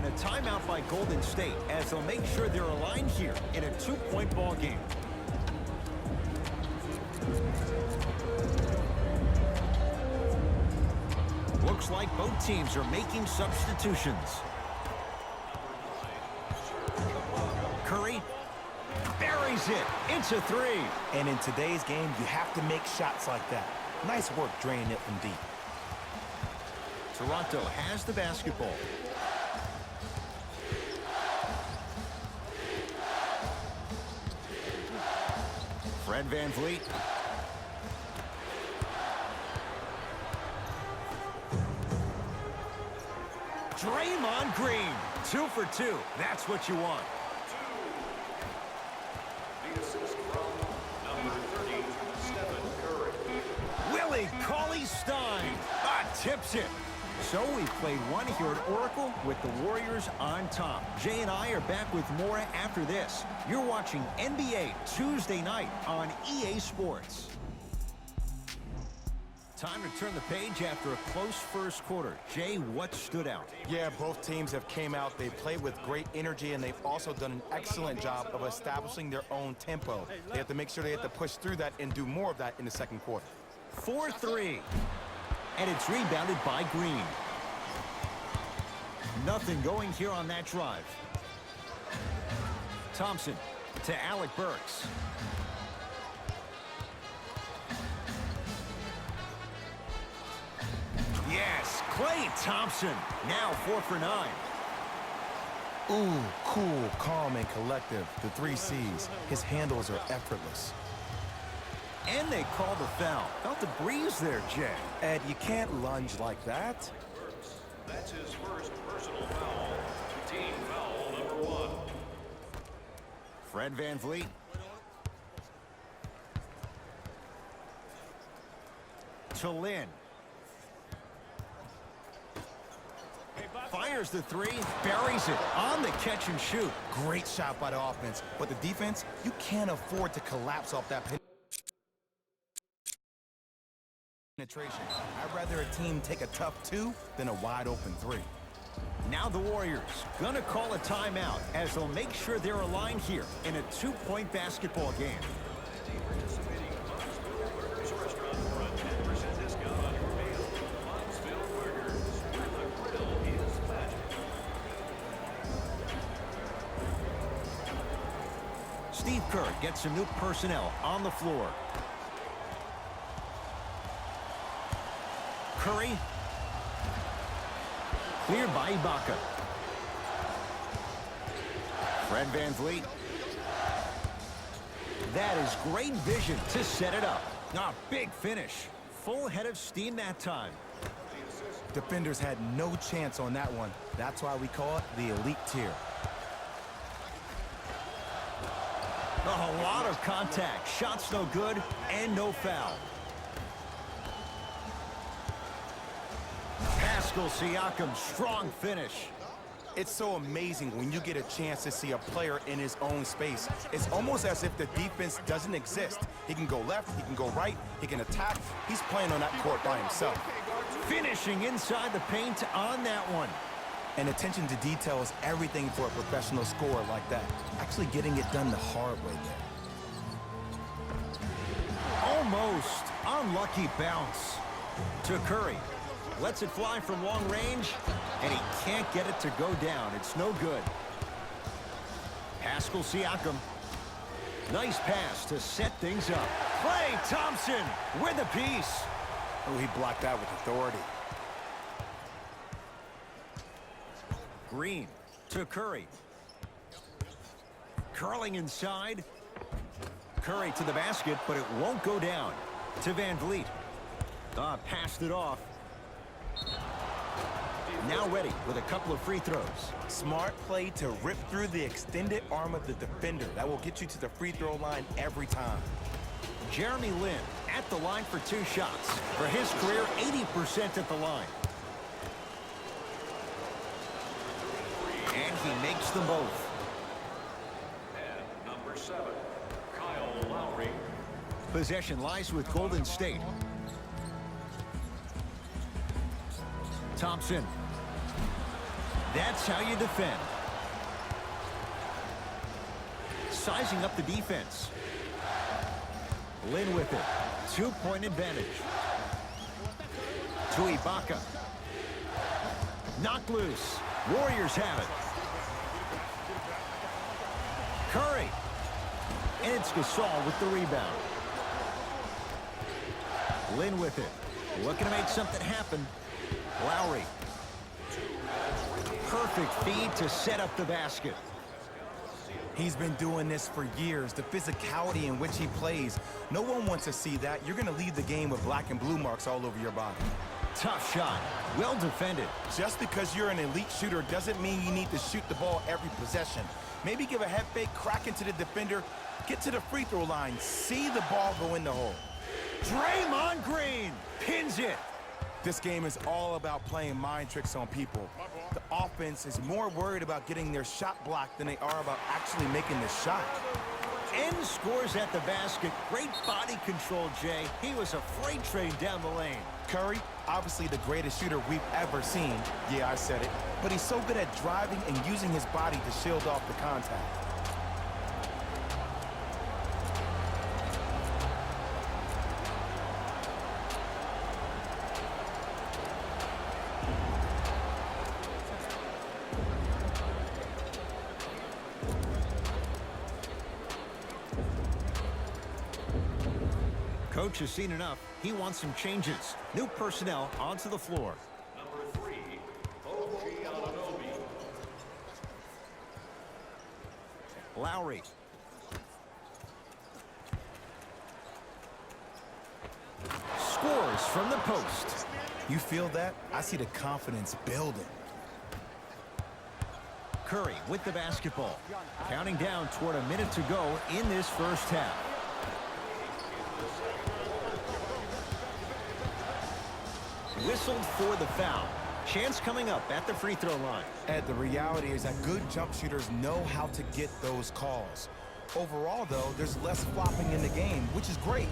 And a timeout by Golden State as they'll make sure they're aligned here in a 2-point ball game. Looks like both teams are making substitutions. Curry buries it. It's a three. And in today's game, you have to make shots like that. Nice work draining it from deep. Toronto has the basketball. Fred VanVleet. Draymond Green. 2 for 2. That's what you want. The assist from number 30, Stephen Curry. Willie Cauley-Stein tips it. So we played one here at Oracle with the Warriors on top. Jay and I are back with more after this. You're watching NBA Tuesday night on EA Sports. Time to turn the page after a close first quarter. Jay, what stood out? Yeah, both teams have came out. They've played with great energy, and they've also done an excellent job of establishing their own tempo. They have to make sure they have to push through that and do more of that in the second quarter. 4-3. And it's rebounded by Green. Nothing going here on that drive. Thompson to Alec Burks. Yes, Klay Thompson. Now 4 for 9. Ooh, cool, calm, and collective. The 3 C's. His handles are effortless. And they call the foul. Felt the breeze there, Jay. Ed, you can't lunge like that. That's his first personal foul. Team foul number 1. Fred VanVleet. To Lynn. Fires the 3, buries it on the catch and shoot. Great shot by the offense, but the defense, you can't afford to collapse off that penetration. I'd rather a team take a tough 2 than a wide open 3. Now the Warriors gonna call a timeout as they'll make sure they're aligned here in a 2-point basketball game. Participating Huntsville Burgers restaurant for a 10% discount on your meal. Huntsville Burgers, where the grill is magic. Steve Kerr gets some new personnel on the floor. Curry. Cleared by Ibaka. Fred VanVleet. That is great vision to set it up. Big finish. Full head of steam that time. Defenders had no chance on that one. That's why we call it the elite tier. A lot of contact. Shots no good and no foul. Pascal Siakam, strong finish. It's so amazing when you get a chance to see a player in his own space. It's almost as if the defense doesn't exist. He can go left, he can go right, he can attack. He's playing on that court by himself. Finishing inside the paint on that one. And attention to detail is everything for a professional scorer like that. Actually getting it done the hard way there. Almost. Unlucky bounce. To Curry. Lets it fly from long range, and he can't get it to go down. It's no good. Pascal Siakam. Nice pass to set things up. Klay Thompson with a piece. Oh, he blocked that with authority. Green to Curry. Curling inside. Curry to the basket, but it won't go down. To VanVleet. Passed it off. Now ready with a couple of free throws. Smart play to rip through the extended arm of the defender. That will get you to the free throw line every time. Jeremy Lin at the line for 2 shots. For his career, 80% at the line. And he makes them both. And number 7, Kyle Lowry. Possession lies with Golden State. Thompson. That's how you defend. Sizing up the defense. Lin with it. 2-point advantage. To Ibaka. Knocked loose. Warriors have it. Curry. And it's Gasol with the rebound. Lin with it. Looking to make something happen. Lowry. Perfect feed to set up the basket. He's been doing this for years. The physicality in which he plays. No one wants to see that. You're going to leave the game with black and blue marks all over your body. Tough shot. Well defended. Just because you're an elite shooter doesn't mean you need to shoot the ball every possession. Maybe give a head fake, crack into the defender, get to the free throw line, see the ball go in the hole. Draymond Green pins it. This game is all about playing mind tricks on people. The offense is more worried about getting their shot blocked than they are about actually making the shot. N scores at the basket. Great body control, Jay. He was a freight train down the lane. Curry, obviously the greatest shooter we've ever seen. Yeah, I said it. But he's so good at driving and using his body to shield off the contact. Coach has seen enough. He wants some changes. New personnel onto the floor. Number 3, OG Anunoby. Lowry. Scores from the post. You feel that? I see the confidence building. Curry with the basketball. Counting down toward a minute to go in this first half. Whistled for the foul. Chance coming up at the free throw line. Ed, the reality is that good jump shooters know how to get those calls. Overall, though, there's less flopping in the game, which is great.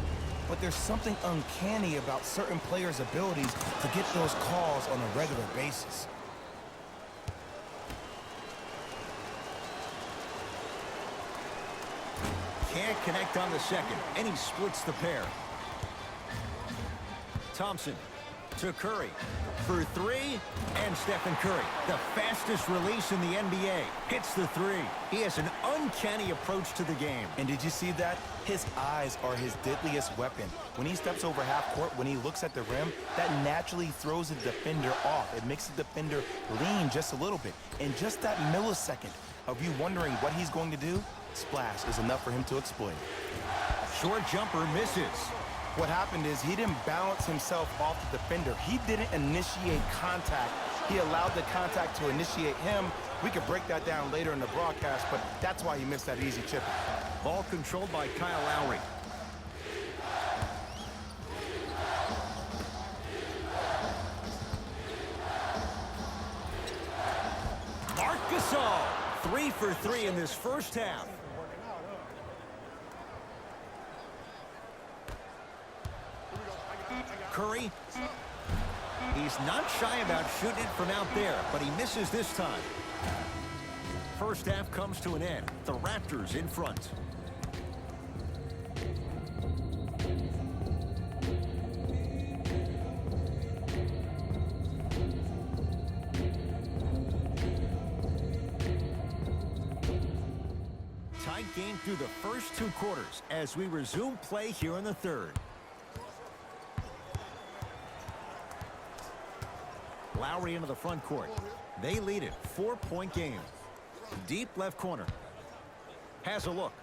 But there's something uncanny about certain players' abilities to get those calls on a regular basis. Can't connect on the second, and he splits the pair. Thompson to Curry for three, and Stephen Curry, the fastest release in the NBA, hits the three. He has an uncanny approach to the game. And did you see that? His eyes are his deadliest weapon. When he steps over half court, when he looks at the rim, that naturally throws the defender off. It makes the defender lean just a little bit. And just that millisecond of you wondering what he's going to do, splash is enough for him to exploit. Short jumper misses. What happened is he didn't balance himself off the defender. He didn't initiate contact. He allowed the contact to initiate him. We could break that down later in the broadcast, but that's why he missed that easy chip. Ball controlled by Kyle Lowry. Marc Gasol, 3 for 3 in this first half. Curry, he's not shy about shooting it from out there, but he misses this time. First half comes to an end. The Raptors in front. Tight game through the first two quarters as we resume play here in the third. Lowry into the front court. They lead it. 4-point game. Deep left corner. Has a look.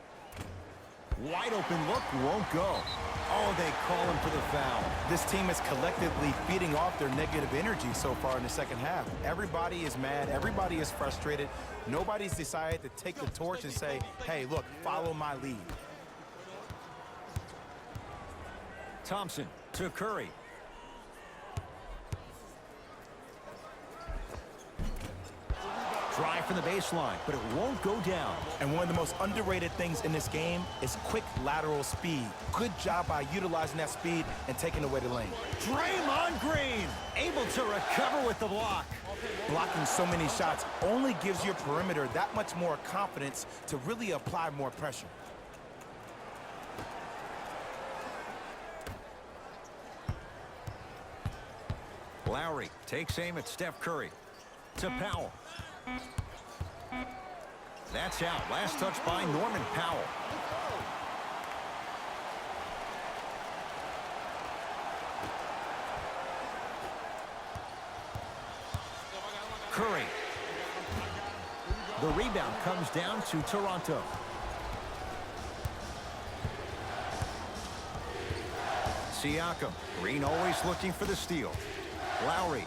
Wide open look. Won't go. Oh, they call him for the foul. This team is collectively feeding off their negative energy so far in the second half. Everybody is mad. Everybody is frustrated. Nobody's decided to take the torch and say, hey, look, follow my lead. Thompson to Curry. Drive from the baseline, but it won't go down. And one of the most underrated things in this game is quick lateral speed. Good job by utilizing that speed and taking away the lane. Draymond Green able to recover with the block. Blocking so many shots only gives your perimeter that much more confidence to really apply more pressure. Lowry takes aim at Steph Curry. To Powell. That's out. Last touch by Norman Powell. Curry. The rebound comes down to Toronto. Siakam. Green always looking for the steal. Lowry.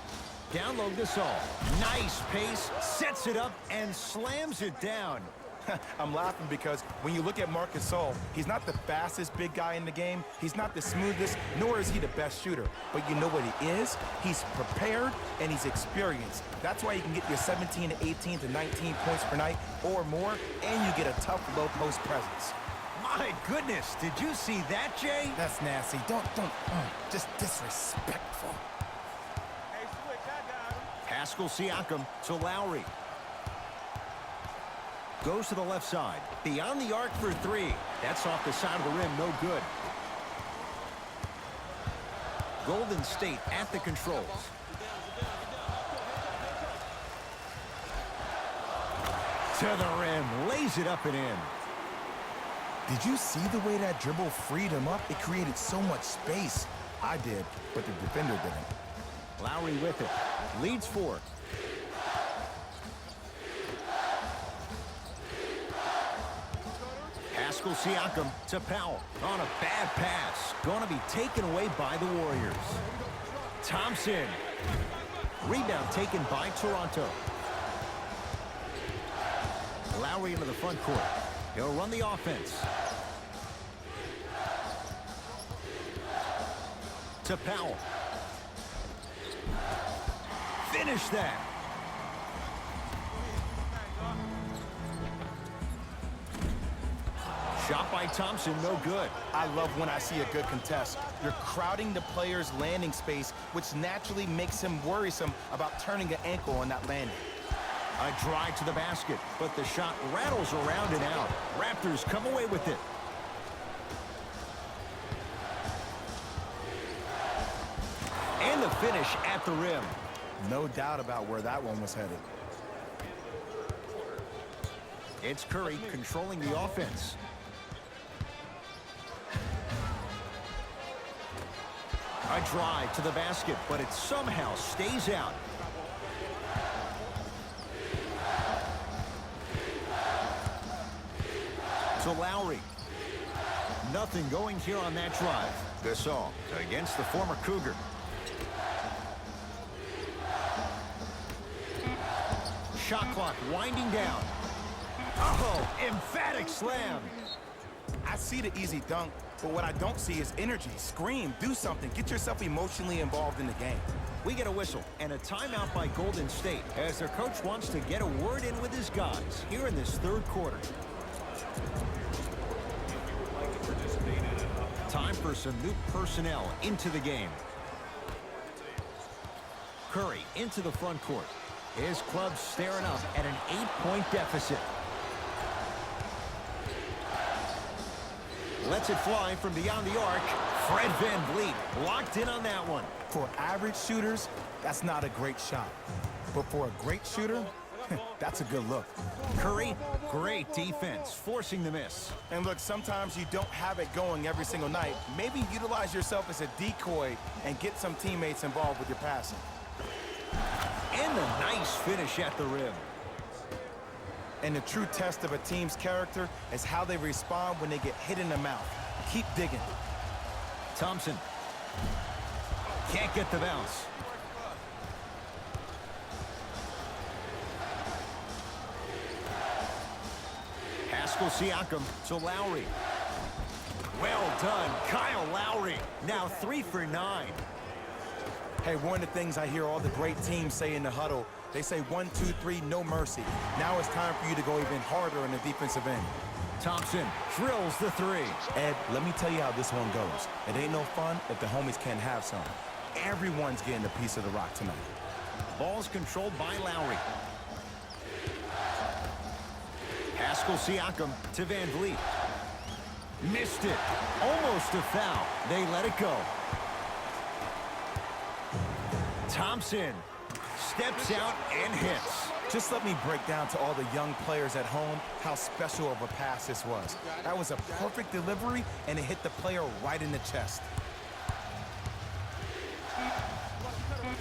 Down low Gasol. Nice pace. Sets it up and slams it down. I'm laughing because when you look at Marc Gasol, he's not the fastest big guy in the game. He's not the smoothest, nor is he the best shooter. But you know what he is? He's prepared and he's experienced. That's why you can get your 17 to 18 to 19 points per night or more, and you get a tough low post presence. My goodness, did you see that, Jay? That's nasty. Just disrespectful. Pascal Siakam to Lowry. Goes to the left side. Beyond the arc for three. That's off the side of the rim, no good. Golden State at the controls. To the rim, lays it up and in. Did you see the way that dribble freed him up? It created so much space. I did, but the defender didn't. Lowry with it. Leads 4. Pascal Siakam to Powell on a bad pass. Going to be taken away by the Warriors. Thompson. Rebound taken by Toronto. Lowry into the front court. He'll run the offense. To Powell. Finish that. Shot by Thompson, no good. I love when I see a good contest. You're crowding the player's landing space, which naturally makes him worrisome about turning an ankle on that landing. A drive to the basket, but the shot rattles around and out. Raptors come away with it. And the finish at the rim. No doubt about where that one was headed. It's Curry controlling the offense. A drive to the basket, but it somehow stays out. To Lowry. Nothing going here on that drive. Gasol against the former Cougar. Shot clock winding down. Oh, emphatic slam. I see the easy dunk, but what I don't see is energy. Scream, do something, get yourself emotionally involved in the game. We get a whistle and a timeout by Golden State as their coach wants to get a word in with his guys here in this third quarter. Time for some new personnel into the game. Curry into the front court. His club staring up at an 8-point deficit. Lets it fly from beyond the arc. Fred VanVleet locked in on that one. For average shooters, that's not a great shot. But for a great shooter, that's a good look. Curry, great defense, forcing the miss. And look, sometimes you don't have it going every single night. Maybe utilize yourself as a decoy and get some teammates involved with your passing. And the nice finish at the rim. And the true test of a team's character is how they respond when they get hit in the mouth. Keep digging. Thompson. Can't get the bounce. Pascal Siakam to Lowry. Well done, Kyle Lowry. Now 3 for 9. Hey, one of the things I hear all the great teams say in the huddle, they say 1, 2, 3, no mercy. Now it's time for you to go even harder on the defensive end. Thompson drills the 3. Ed, let me tell you how this one goes. It ain't no fun if the homies can't have some. Everyone's getting a piece of the rock tonight. Ball's controlled by Lowry. Pascal Siakam to Van Vliet. Missed it. Almost a foul. They let it go. Thompson steps out and hits. Just let me break down to all the young players at home how special of a pass this was. That was a perfect delivery, and it hit the player right in the chest.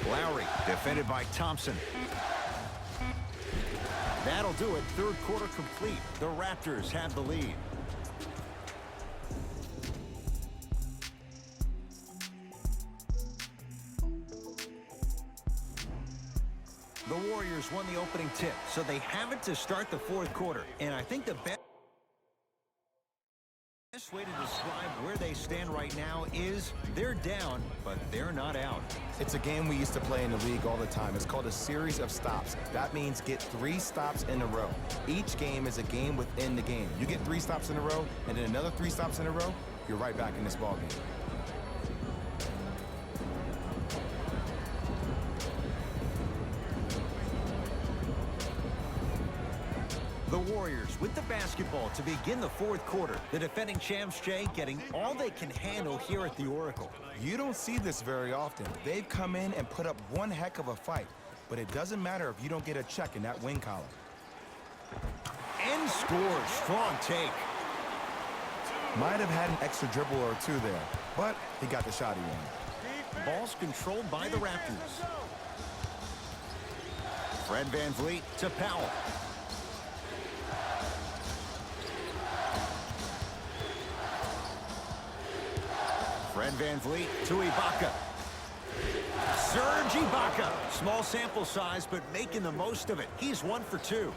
Lowry defended by Thompson. That'll do it. Third quarter complete. The Raptors have the lead. The Warriors won the opening tip, so they have it to start the fourth quarter. And I think the best way to describe where they stand right now is they're down, but they're not out. It's a game we used to play in the league all the time. It's called a series of stops. That means get 3 stops in a row. Each game is a game within the game. You get 3 stops in a row, and then another 3 stops in a row, you're right back in this ball game. The Warriors with the basketball to begin the fourth quarter. The defending champs, Jay, getting all they can handle here at the Oracle. You don't see this very often. They've come in and put up one heck of a fight, but it doesn't matter if you don't get a check in that win column. And scores. Strong take. Might have had an extra dribble or 2 there, but he got the shot he wanted. Ball's controlled by the Raptors. Fred VanVleet to Powell. Fred VanVleet to Ibaka. Serge Ibaka. Small sample size, but making the most of it. He's 1 for 2.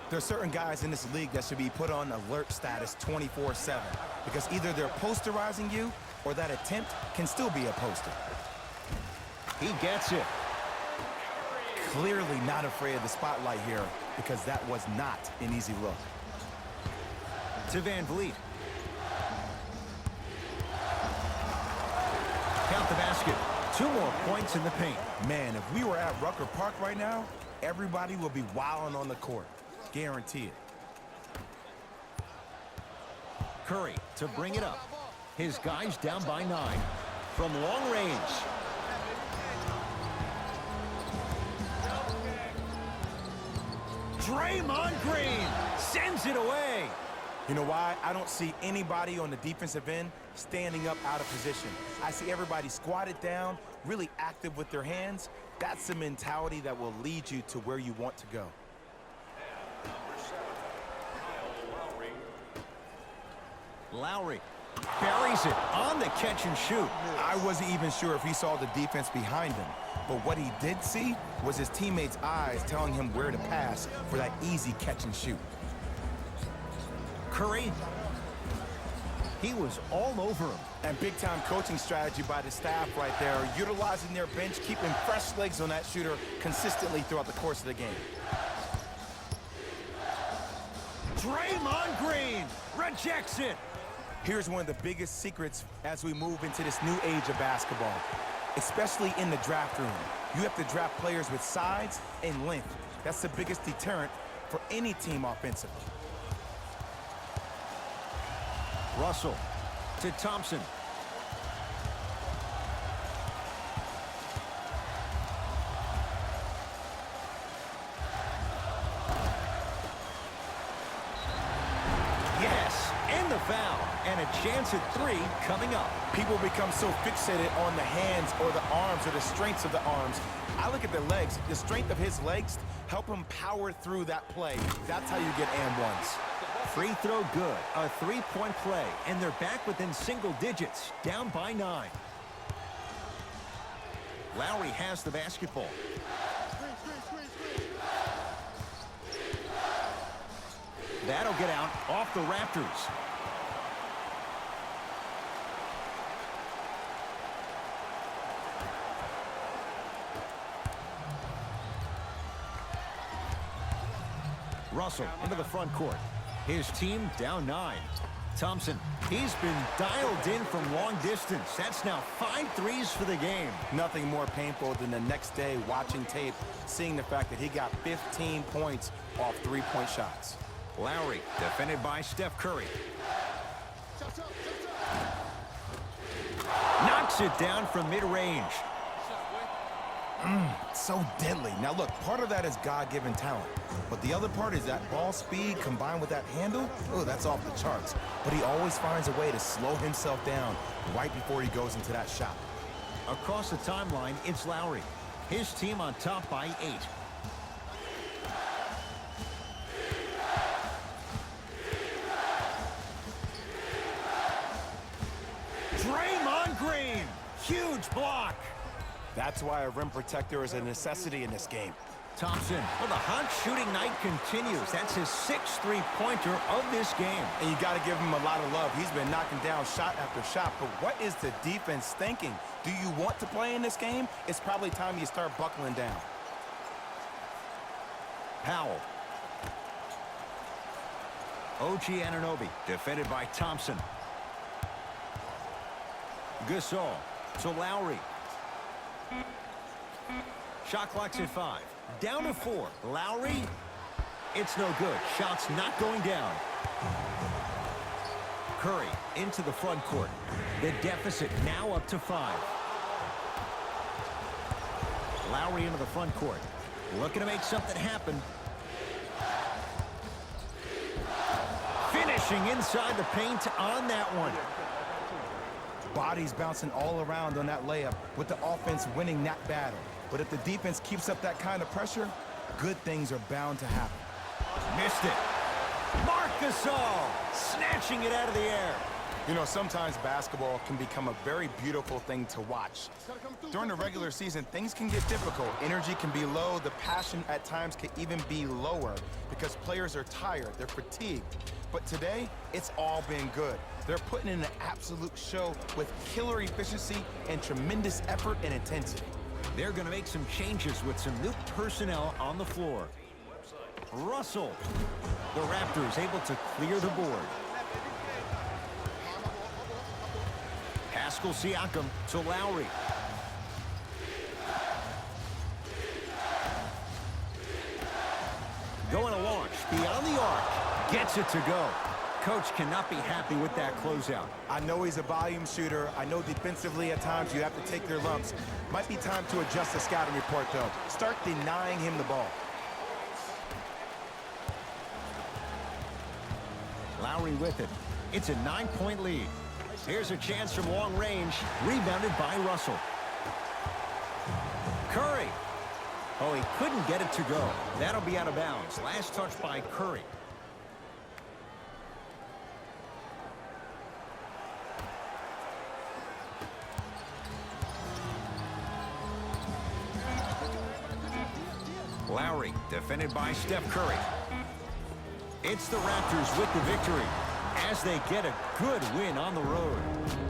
There are certain guys in this league that should be put on alert status 24/7 because either they're posterizing you or that attempt can still be a poster. He gets it. Clearly not afraid of the spotlight here because that was not an easy look. To VanVleet. Count the basket. 2 more points in the paint. Man, if we were at Rucker Park right now, everybody will be wilding on the court. Guarantee it. Curry to bring it up. His guys down by 9. From long range. Draymond Green sends it away. You know why? I don't see anybody on the defensive end standing up out of position. I see everybody squatted down, really active with their hands. That's the mentality that will lead you to where you want to go. Lowry buries it on the catch and shoot. I wasn't even sure if he saw the defense behind him, but what he did see was his teammates' eyes telling him where to pass for that easy catch and shoot. Curry, he was all over him. And big-time coaching strategy by the staff right there, utilizing their bench, keeping fresh legs on that shooter consistently throughout the course of the game. Draymond Green rejects it. Here's one of the biggest secrets as we move into this new age of basketball, especially in the draft room. You have to draft players with size and length. That's the biggest deterrent for any team offensively. Russell to Thompson. Yes, and the foul. And a chance at 3 coming up. People become so fixated on the hands or the arms or the strengths of the arms. I look at the legs. The strength of his legs help him power through that play. That's how you get and ones. Free throw good. A 3-point play. And they're back within single digits. Down by 9. Lowry has the basketball. That'll get out off the Raptors. Russell into the front court. His team down 9. Thompson, he's been dialed in from long distance. That's now 5 threes for the game. Nothing more painful than the next day watching tape, seeing the fact that he got 15 points off three-point shots. Lowry, defended by Steph Curry. Knocks it down from mid-range. So deadly. Now look, part of that is God-given talent, but the other part is that ball speed combined with that handle. Oh, that's off the charts. But he always finds a way to slow himself down right before he goes into that shot. Across the timeline, it's Lowry. His team on top by 8. Draymond Green, huge block. That's why a rim protector is a necessity in this game. Thompson, well, the hot shooting night continues. That's his 6th three-pointer of this game. And you got to give him a lot of love. He's been knocking down shot after shot. But what is the defense thinking? Do you want to play in this game? It's probably time you start buckling down. Powell. OG Anunoby, defended by Thompson. Gasol to Lowry. Shot clock's at 5. Down to 4. Lowry. It's no good. Shot's not going down. Curry into the front court. The deficit now up to 5. Lowry into the front court. Looking to make something happen. Finishing inside the paint on that one. Bodies bouncing all around on that layup with the offense winning that battle. But if the defense keeps up that kind of pressure, good things are bound to happen. Missed it. Marc Gasol snatching it out of the air. You know, sometimes basketball can become a very beautiful thing to watch. During the regular season, things can get difficult. Energy can be low. The passion at times can even be lower because players are tired. They're fatigued. But today, it's all been good. They're putting in an absolute show with killer efficiency and tremendous effort and intensity. They're going to make some changes with some new personnel on the floor. Russell. The Raptors able to clear the board. Pascal Siakam to Lowry. Going to launch beyond the arc. Gets it to go. Coach cannot be happy with that closeout. I know he's a volume shooter. I know defensively at times you have to take your lumps. Might be time to adjust the scouting report, though. Start denying him the ball. Lowry with it. It's a 9-point lead. Here's a chance from long range. Rebounded by Russell. Curry. Oh, he couldn't get it to go. That'll be out of bounds. Last touch by Curry. Lowry, defended by Steph Curry. It's the Raptors with the victory as they get a good win on the road.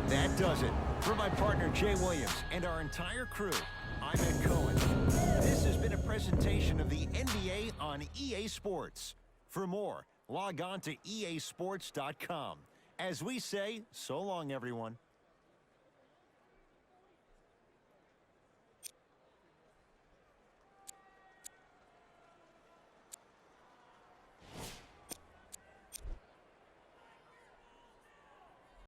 That does it. For my partner, Jay Williams, and our entire crew, I'm Ed Cohen. This has been a presentation of the NBA on EA Sports. For more, log on to easports.com. As we say, so long, everyone.